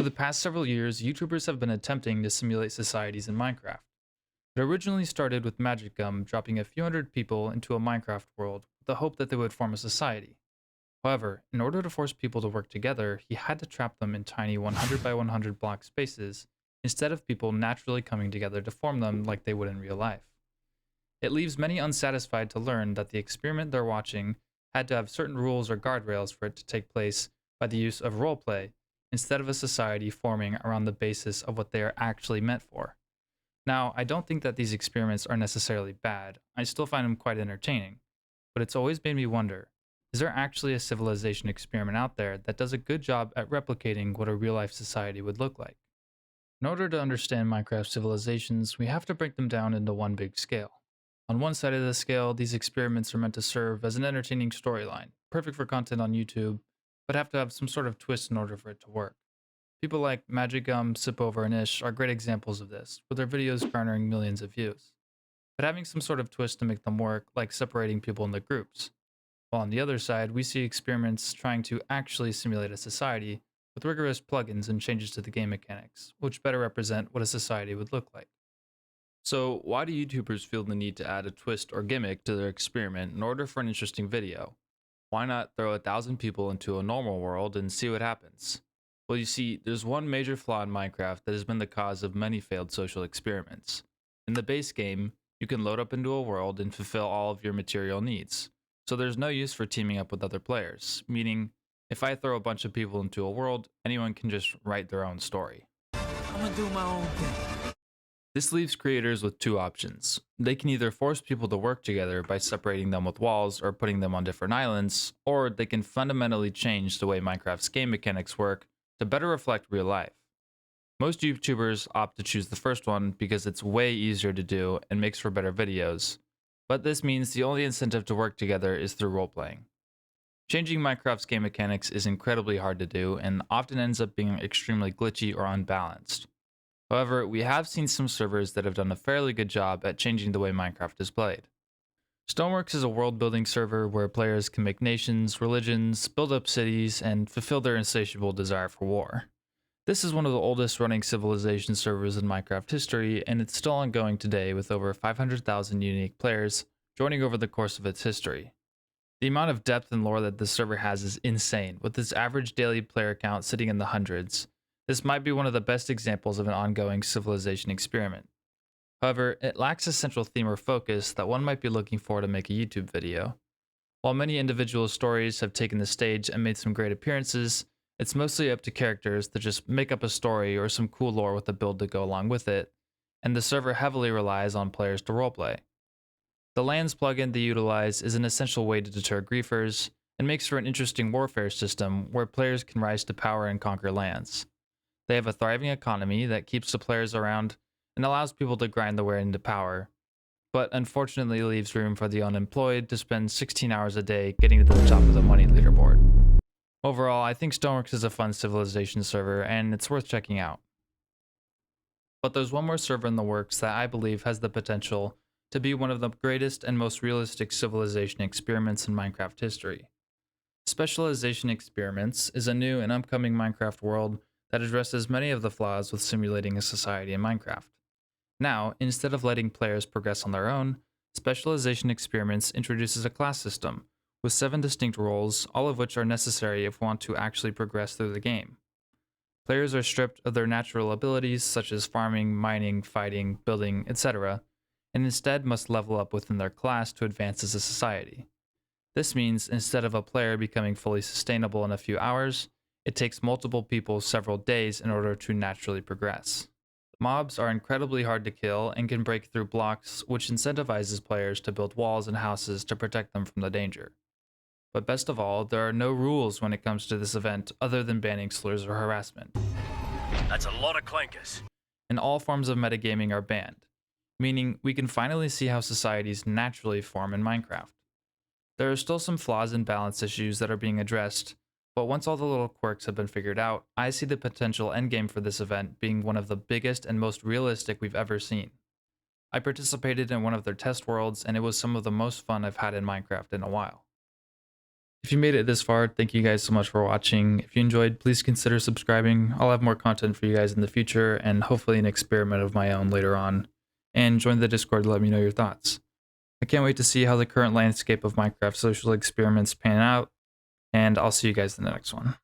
For the past several years, YouTubers have been attempting to simulate societies in Minecraft. It originally started with Magic Gum dropping a few hundred people into a Minecraft world with the hope that they would form a society. However, in order to force people to work together, he had to trap them in tiny 100 by 100 block spaces instead of people naturally coming together to form them like they would in real life. It leaves many unsatisfied to learn that the experiment they're watching had to have certain rules or guardrails for it to take place by the use of roleplay instead of a society forming around the basis of what they are actually meant for. Now, I don't think that these experiments are necessarily bad. I still find them quite entertaining. But it's always made me wonder, is there actually a civilization experiment out there that does a good job at replicating what a real life society would look like? In order to understand Minecraft civilizations, we have to break them down into one big scale. On one side of the scale, these experiments are meant to serve as an entertaining storyline, perfect for content on YouTube, but have to have some sort of twist in order for it to work. People like Magic Gum, Sipover, and Ish are great examples of this, with their videos garnering millions of views. But having some sort of twist to make them work, like separating people into groups. While on the other side, we see experiments trying to actually simulate a society with rigorous plugins and changes to the game mechanics, which better represent what a society would look like. So, why do YouTubers feel the need to add a twist or gimmick to their experiment in order for an interesting video? Why not throw 1,000 people into a normal world and see what happens? Well, you see, there's one major flaw in Minecraft that has been the cause of many failed social experiments. In the base game, you can load up into a world and fulfill all of your material needs. So there's no use for teaming up with other players, meaning if I throw a bunch of people into a world, anyone can just write their own story. I'm gonna do my own thing. This leaves creators with two options. They can either force people to work together by separating them with walls or putting them on different islands, or they can fundamentally change the way Minecraft's game mechanics work to better reflect real life. Most YouTubers opt to choose the first one because it's way easier to do and makes for better videos, but this means the only incentive to work together is through roleplaying. Changing Minecraft's game mechanics is incredibly hard to do and often ends up being extremely glitchy or unbalanced. However, we have seen some servers that have done a fairly good job at changing the way Minecraft is played. Stoneworks is a world building server where players can make nations, religions, build up cities, and fulfill their insatiable desire for war. This is one of the oldest running civilization servers in Minecraft history, and it's still ongoing today with over 500,000 unique players joining over the course of its history. The amount of depth and lore that this server has is insane, with its average daily player count sitting in the hundreds. This might be one of the best examples of an ongoing civilization experiment. However, it lacks a central theme or focus that one might be looking for to make a YouTube video. While many individual stories have taken the stage and made some great appearances, it's mostly up to characters to just make up a story or some cool lore with a build to go along with it, and the server heavily relies on players to roleplay. The lands plugin they utilize is an essential way to deter griefers, and makes for an interesting warfare system where players can rise to power and conquer lands. They have a thriving economy that keeps the players around and allows people to grind their way into power, but unfortunately leaves room for the unemployed to spend 16 hours a day getting to the top of the money leaderboard. Overall, I think Stoneworks is a fun civilization server and it's worth checking out. But there's one more server in the works that I believe has the potential to be one of the greatest and most realistic civilization experiments in Minecraft history. Specialization Experiments is a new and upcoming Minecraft world that addresses many of the flaws with simulating a society in Minecraft. Now, instead of letting players progress on their own, Specialization Experiments introduces a class system with 7 distinct roles, all of which are necessary if we want to actually progress through the game. Players are stripped of their natural abilities such as farming, mining, fighting, building, etc., and instead must level up within their class to advance as a society. This means instead of a player becoming fully sustainable in a few hours, it takes multiple people several days in order to naturally progress. Mobs are incredibly hard to kill and can break through blocks, which incentivizes players to build walls and houses to protect them from the danger. But best of all, there are no rules when it comes to this event other than banning slurs or harassment. That's a lot of clankers. And all forms of metagaming are banned, meaning we can finally see how societies naturally form in Minecraft. There are still some flaws and balance issues that are being addressed, but once all the little quirks have been figured out, I see the potential endgame for this event being one of the biggest and most realistic we've ever seen. I participated in one of their test worlds, and it was some of the most fun I've had in Minecraft in a while. If you made it this far, thank you guys so much for watching. If you enjoyed, please consider subscribing. I'll have more content for you guys in the future and hopefully an experiment of my own later on. And join the Discord to let me know your thoughts. I can't wait to see how the current landscape of Minecraft social experiments pan out, and I'll see you guys in the next one.